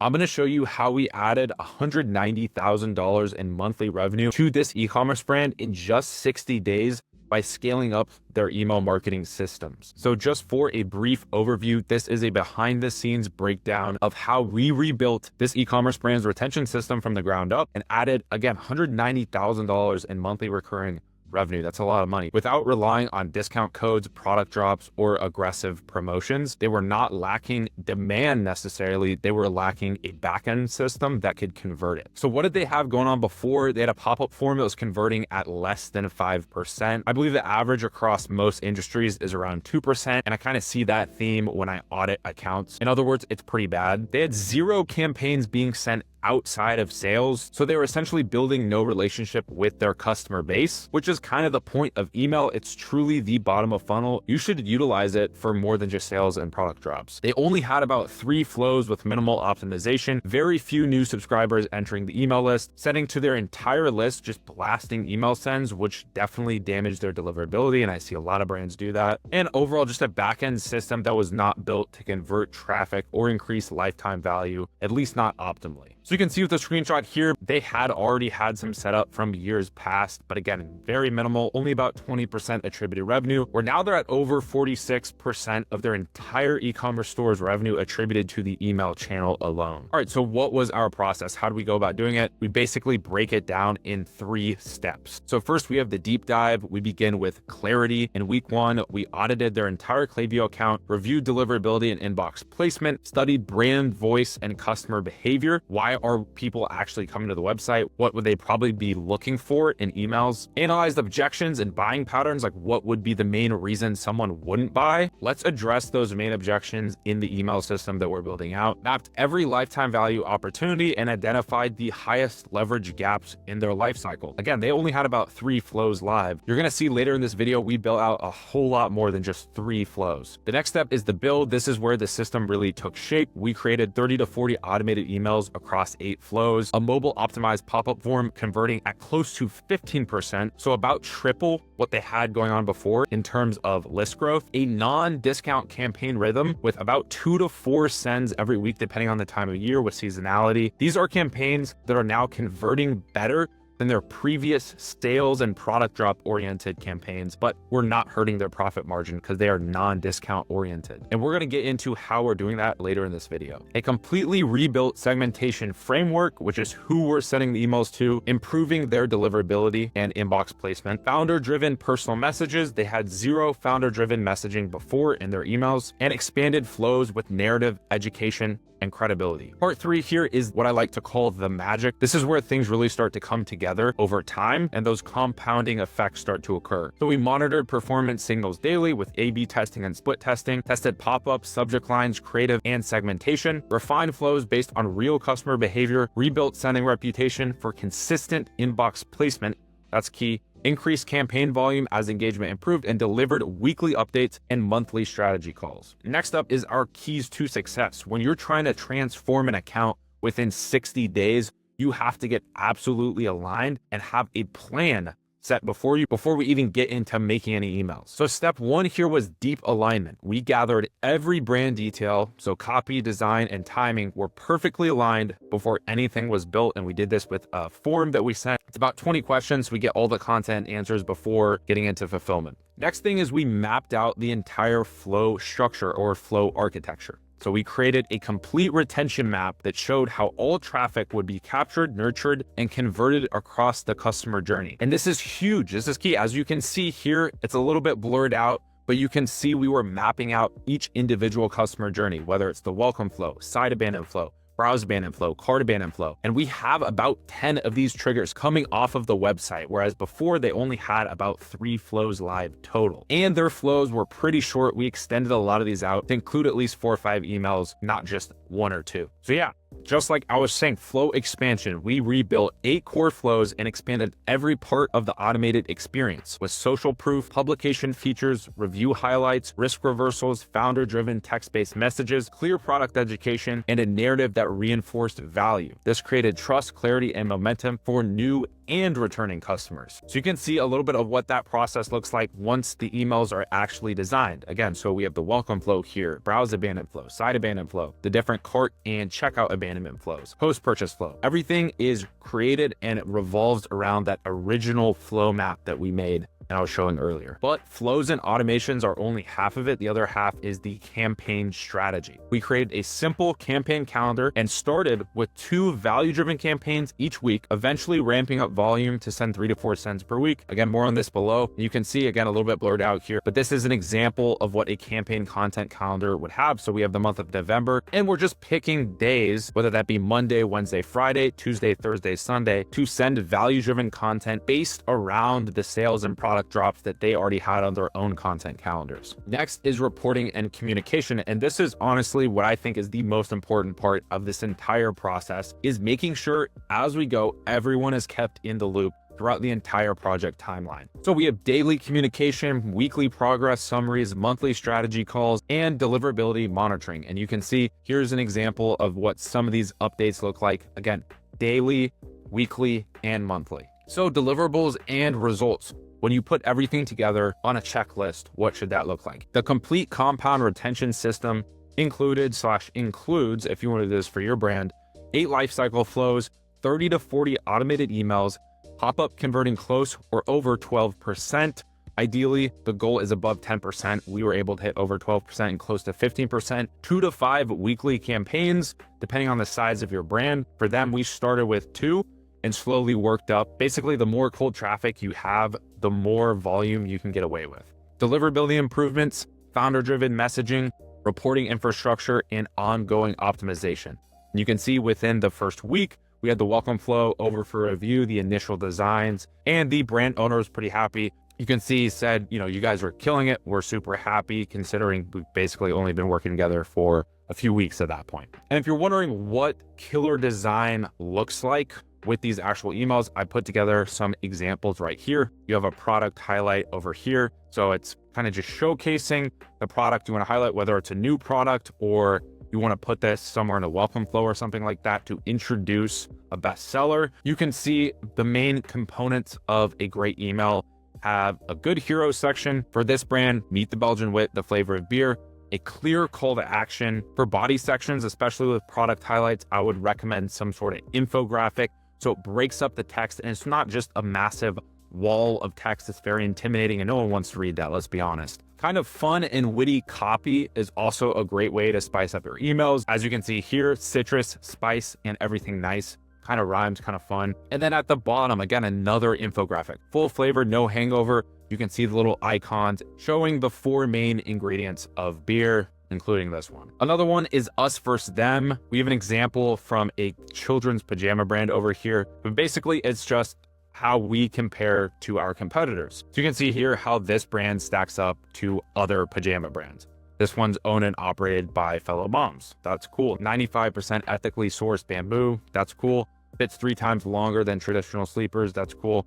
I'm going to show you how we added $190,000 in monthly revenue to this e-commerce brand in just 60 days by scaling up their email marketing systems. So just for a brief overview, this is a behind the scenes breakdown of how we rebuilt this e-commerce brand's retention system from the ground up and added, again, $190,000 in monthly recurring revenue. That's a lot of money without relying on discount codes, product drops, or aggressive promotions. They were not lacking demand necessarily. They were lacking a backend system that could convert it. So what did they have going on before? They had a pop-up form that was converting at less than 5%. I believe the average across most industries is around 2%. And I kind of see that theme when I audit accounts. In other words, it's pretty bad. They had 0 campaigns being sent outside of sales. So they were essentially building no relationship with their customer base, which is kind of the point of email. It's truly the bottom of funnel. You should utilize it for more than just sales and product drops. They only had about 3 flows with minimal optimization, very few new subscribers entering the email list, setting to their entire list, just blasting email sends, which definitely damaged their deliverability. And I see a lot of brands do that. And overall, just a backend system that was not built to convert traffic or increase lifetime value, at least not optimally. So you can see with the screenshot here, they had already had some setup from years past, but again, very minimal, only about 20% attributed revenue, where now they're at over 46% of their entire e-commerce store's revenue attributed to the email channel alone. All right, so what was our process? How do we go about doing it? We basically break it down in 3 steps. So first we have the deep dive. We begin with clarity. In week 1, we audited their entire Klaviyo account, reviewed deliverability and inbox placement, studied brand voice and customer behavior. Why are people actually coming to the website? What would they probably be looking for in emails? Analyzed objections and buying patterns, like what would be the main reason someone wouldn't buy? Let's address those main objections in the email system that we're building out. Mapped every lifetime value opportunity and identified the highest leverage gaps in their life cycle. Again, they only had about 3 flows live. You're gonna see later in this video, we built out a whole lot more than just 3 flows. The next step is the build. This is where the system really took shape. We created 30 to 40 automated emails across 8 flows, a mobile optimized pop-up form converting at close to 15%, so about triple what they had going on before in terms of list growth, a non-discount campaign rhythm with about 2 to 4 sends every week, depending on the time of year with seasonality. These are campaigns that are now converting better than their previous sales and product drop oriented campaigns, but we're not hurting their profit margin because they are non-discount oriented. And we're going to get into how we're doing that later in this video. A completely rebuilt segmentation framework, which is who we're sending the emails to, improving their deliverability and inbox placement. Founder-driven personal messages. They had 0 founder-driven messaging before in their emails, and expanded flows with narrative, education, and credibility. Part 3 here is what I like to call the magic. This is where things really start to come together over time and those compounding effects start to occur. So we monitored performance signals daily with A/B testing and split testing, tested pop-ups, subject lines, creative, and segmentation, refined flows based on real customer behavior, rebuilt sending reputation for consistent inbox placement. That's key. Increased campaign volume as engagement improved, and delivered weekly updates and monthly strategy calls. Next up is our keys to success. When you're trying to transform an account within 60 days, you have to get absolutely aligned and have a plan set before we even get into making any emails. So step 1 here was deep alignment. We gathered every brand detail, so copy, design, and timing were perfectly aligned before anything was built, and we did this with a form that we sent. It's about 20 questions. We get all the content answers before getting into fulfillment. Next thing is we mapped out the entire flow structure or flow architecture. So we created a complete retention map that showed how all traffic would be captured, nurtured, and converted across the customer journey. And this is huge. This is key. As you can see here, it's a little bit blurred out, but you can see we were mapping out each individual customer journey, whether it's the welcome flow, site abandon flow, browse abandon flow, cart abandon flow. And we have about 10 of these triggers coming off of the website, whereas before they only had about 3 flows live total. And their flows were pretty short. We extended a lot of these out to include at least 4 or 5 emails, not just 1 or 2. So yeah, just like I was saying, flow expansion, we rebuilt 8 core flows and expanded every part of the automated experience with social proof, publication features, review highlights, risk reversals, founder-driven text-based messages, clear product education, and a narrative that reinforced value. This created trust, clarity, and momentum for new and returning customers. So you can see a little bit of what that process looks like once the emails are actually designed. Again, so we have the welcome flow here, browse abandoned flow, site abandoned flow, the different cart and checkout abandonment flows, post-purchase flow. Everything is created and it revolves around that original flow map that we made and I was showing earlier. But flows and automations are only half of it. The other half is the campaign strategy. We created a simple campaign calendar and started with 2 value-driven campaigns each week, eventually ramping up volume to send 3 to 4 cents per week. Again, more on this below. You can see, again, a little bit blurred out here, but this is an example of what a campaign content calendar would have. So we have the month of November, and we're just picking days, whether that be Monday, Wednesday, Friday, Tuesday, Thursday, Sunday, to send value-driven content based around the sales and product drops that they already had on their own content calendars. Next is reporting and communication. And this is honestly what I think is the most important part of this entire process, is making sure as we go, everyone is kept in the loop throughout the entire project timeline. So we have daily communication, weekly progress summaries, monthly strategy calls, and deliverability monitoring. And you can see here's an example of what some of these updates look like. Again, daily, weekly, and monthly. So deliverables and results. When you put everything together on a checklist, what should that look like? The complete compound retention system includes, if you want to do this for your brand, 8 lifecycle flows, 30 to 40 automated emails, pop-up converting close or over 12%. Ideally, the goal is above 10%. We were able to hit over 12% and close to 15%. 2 to 5 weekly campaigns, depending on the size of your brand. For them, we started with 2 and slowly worked up. Basically, the more cold traffic you have, the more volume you can get away with. Deliverability improvements, founder-driven messaging, reporting infrastructure, and ongoing optimization. And you can see within the first week, we had the welcome flow over for review, the initial designs, and the brand owner was pretty happy. You can see he said, you guys are killing it. We're super happy considering we've basically only been working together for a few weeks at that point. And if you're wondering what killer design looks like with these actual emails, I put together some examples right here. You have a product highlight over here. So it's kind of just showcasing the product you want to highlight, whether it's a new product or you want to put this somewhere in a welcome flow or something like that to introduce a bestseller. You can see the main components of a great email have a good hero section for this brand, meet the Belgian wit, the flavor of beer, a clear call to action. For body sections, especially with product highlights, I would recommend some sort of infographic. So it breaks up the text and it's not just a massive wall of text. It's very intimidating and no one wants to read that, let's be honest. Kind of fun and witty copy is also a great way to spice up your emails. As you can see here, citrus, spice, and everything nice. Kind of rhymes, kind of fun. And then at the bottom, again, another infographic. Full flavor, no hangover. You can see the little icons showing the 4 main ingredients of beer, including this one. Another one is us versus them. We have an example from a children's pajama brand over here, but basically it's just how we compare to our competitors. So you can see here how this brand stacks up to other pajama brands. This one's owned and operated by fellow moms. That's cool. 95% ethically sourced bamboo. That's cool. Fits 3 times longer than traditional sleepers. That's cool.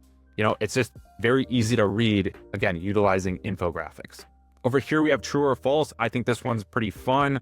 It's just very easy to read, again, utilizing infographics. Over here, we have true or false. I think this one's pretty fun.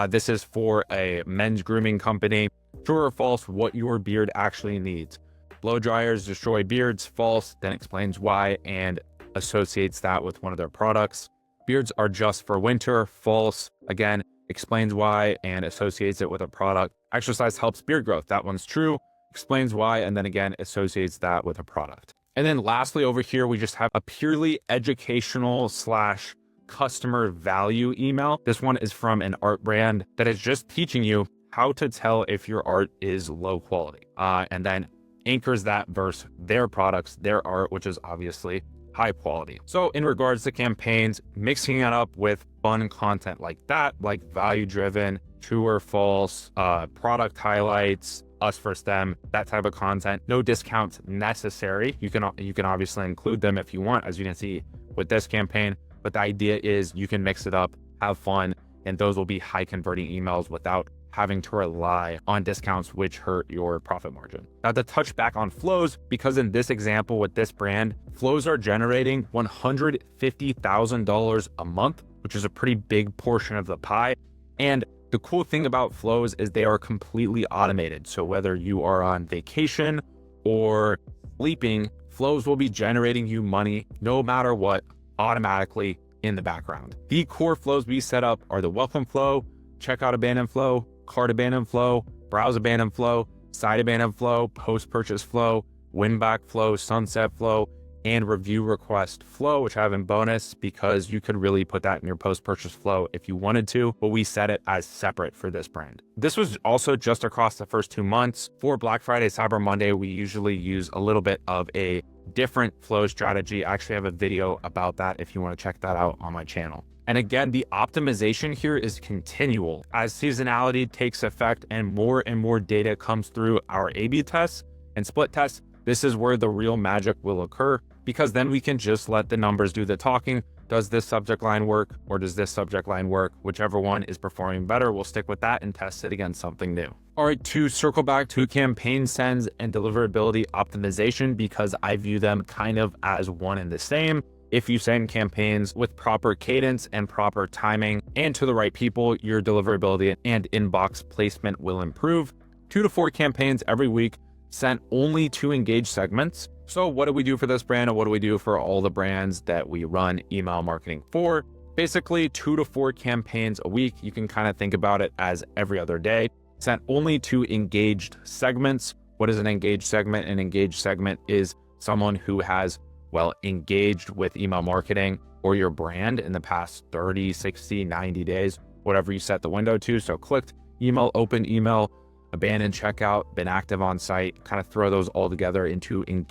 This is for a men's grooming company. True or false, what your beard actually needs. Blow dryers destroy beards. False, then explains why and associates that with one of their products. Beards are just for winter. False, again, explains why and associates it with a product. Exercise helps beard growth. That one's true, explains why, and then again, associates that with a product. And then lastly, over here, we just have a purely educational / customer value email. This one is from an art brand that is just teaching you how to tell if your art is low quality, and then anchors that versus their products, their art, which is obviously high quality. So in regards to campaigns, mixing it up with fun content like that, like value driven, true or false, product highlights, us versus them, that type of content. No discounts necessary. You can obviously include them if you want, as you can see with this campaign. But the idea is you can mix it up, have fun, and those will be high converting emails without having to rely on discounts, which hurt your profit margin. Now to touch back on flows, because in this example with this brand, flows are generating $150,000 a month, which is a pretty big portion of the pie. And the cool thing about flows is they are completely automated. So whether you are on vacation or sleeping, flows will be generating you money no matter what, automatically in the background. The core flows we set up are the welcome flow, checkout abandon flow, cart abandon flow, browse abandon flow, site abandon flow, post-purchase flow, win-back flow, sunset flow, and review request flow, which I have in bonus because you could really put that in your post-purchase flow if you wanted to, but we set it as separate for this brand. This was also just across the first 2 months. For Black Friday, Cyber Monday, we usually use a little bit of a different flow strategy. I actually have a video about that if you want to check that out on my channel. And again, the optimization here is continual. As seasonality takes effect and more data comes through our A/B tests and split tests, this is where the real magic will occur, because then we can just let the numbers do the talking. Does this subject line work or does this subject line work? Whichever one is performing better, we'll stick with that and test it against something new. All right, to circle back to campaign sends and deliverability optimization, because I view them kind of as one and the same. If you send campaigns with proper cadence and proper timing and to the right people, your deliverability and inbox placement will improve. 2 to 4 campaigns every week sent only to engaged segments. So what do we do for this brand and what do we do for all the brands that we run email marketing for? Basically 2 to 4 campaigns a week. You can kind of think about it as every other day, sent only to engaged segments. What is an engaged segment? An engaged segment is someone who has, well, engaged with email marketing or your brand in the past 30, 60, 90 days, whatever you set the window to. So clicked email, open email, abandoned checkout, been active on site, kind of throw those all together into an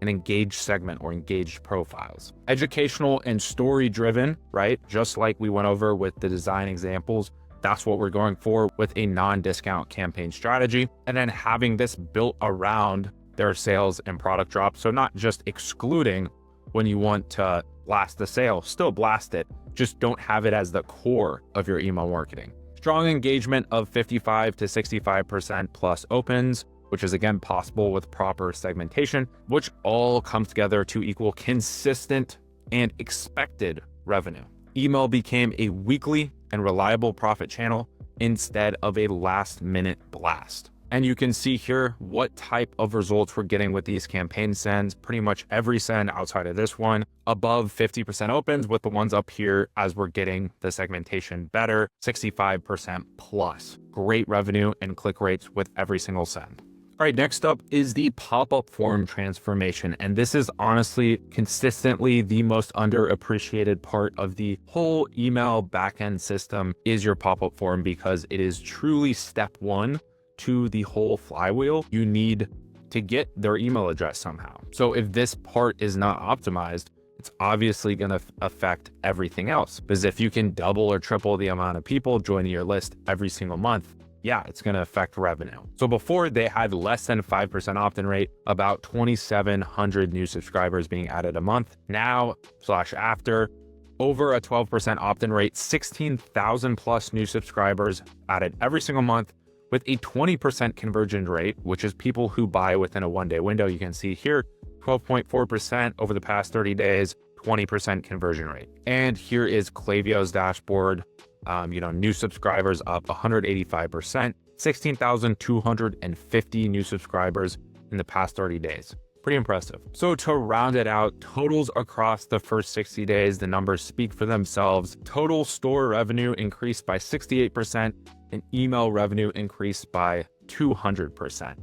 engaged segment or engaged profiles. Educational and story driven, right? Just like we went over with the design examples, that's what we're going for with a non-discount campaign strategy. And then having this built around their sales and product drops. So not just excluding when you want to blast the sale, still blast it, just don't have it as the core of your email marketing. Strong engagement of 55 to 65% plus opens, which is again possible with proper segmentation, which all comes together to equal consistent and expected revenue. Email became a weekly and reliable profit channel instead of a last-minute blast. And you can see here what type of results we're getting with these campaign sends. Pretty much every send outside of this one, above 50% opens, with the ones up here as we're getting the segmentation better, 65% plus. Great revenue and click rates with every single send. All right, next up is the pop-up form transformation. And this is honestly consistently the most underappreciated part of the whole email backend system is your pop-up form, because it is truly step one to the whole flywheel. You need to get their email address somehow. So if this part is not optimized, it's obviously going to affect everything else. Because if you can double or triple the amount of people joining your list every single month, yeah, it's going to affect revenue. So before, they had less than 5% opt-in rate, about 2,700 new subscribers being added a month. Now / after, over a 12% opt-in rate, 16,000 plus new subscribers added every single month, with a 20% conversion rate, which is people who buy within a 1-day window. You can see here, 12.4% over the past 30 days, 20% conversion rate. And here is Klaviyo's dashboard. New subscribers up 185%, 16,250 new subscribers in the past 30 days. Pretty impressive. So to round it out, totals across the first 60 days, the numbers speak for themselves. Total store revenue increased by 68%, and email revenue increased by 200%,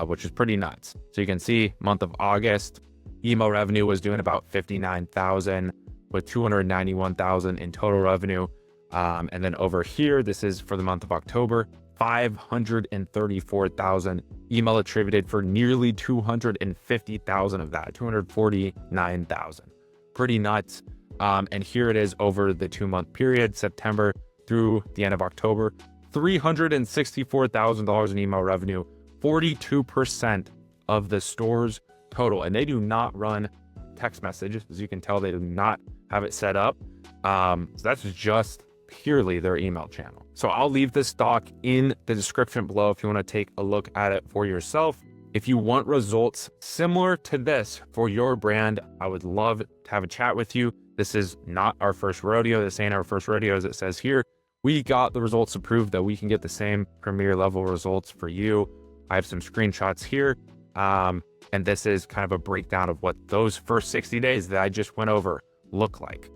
which is pretty nuts. So you can see month of August, email revenue was doing about 59,000 with 291,000 in total revenue. And then over here, this is for the month of October, 534,000, email attributed for nearly 250,000 of that, 249,000. Pretty nuts. And here it is over the 2-month period, September through the end of October, $364,000 in email revenue, 42% of the store's total. And they do not run text messages. As you can tell, they do not have it set up. So that's just purely their email channel. So I'll leave this doc in the description below if you want to take a look at it for yourself. If you want results similar to this for your brand, I would love to have a chat with you. This is not our first rodeo. This ain't our first rodeo, as it says here. We got the results to prove that we can get the same premier level results for you. I have some screenshots here. And this is kind of a breakdown of what those first 60 days that I just went over look like.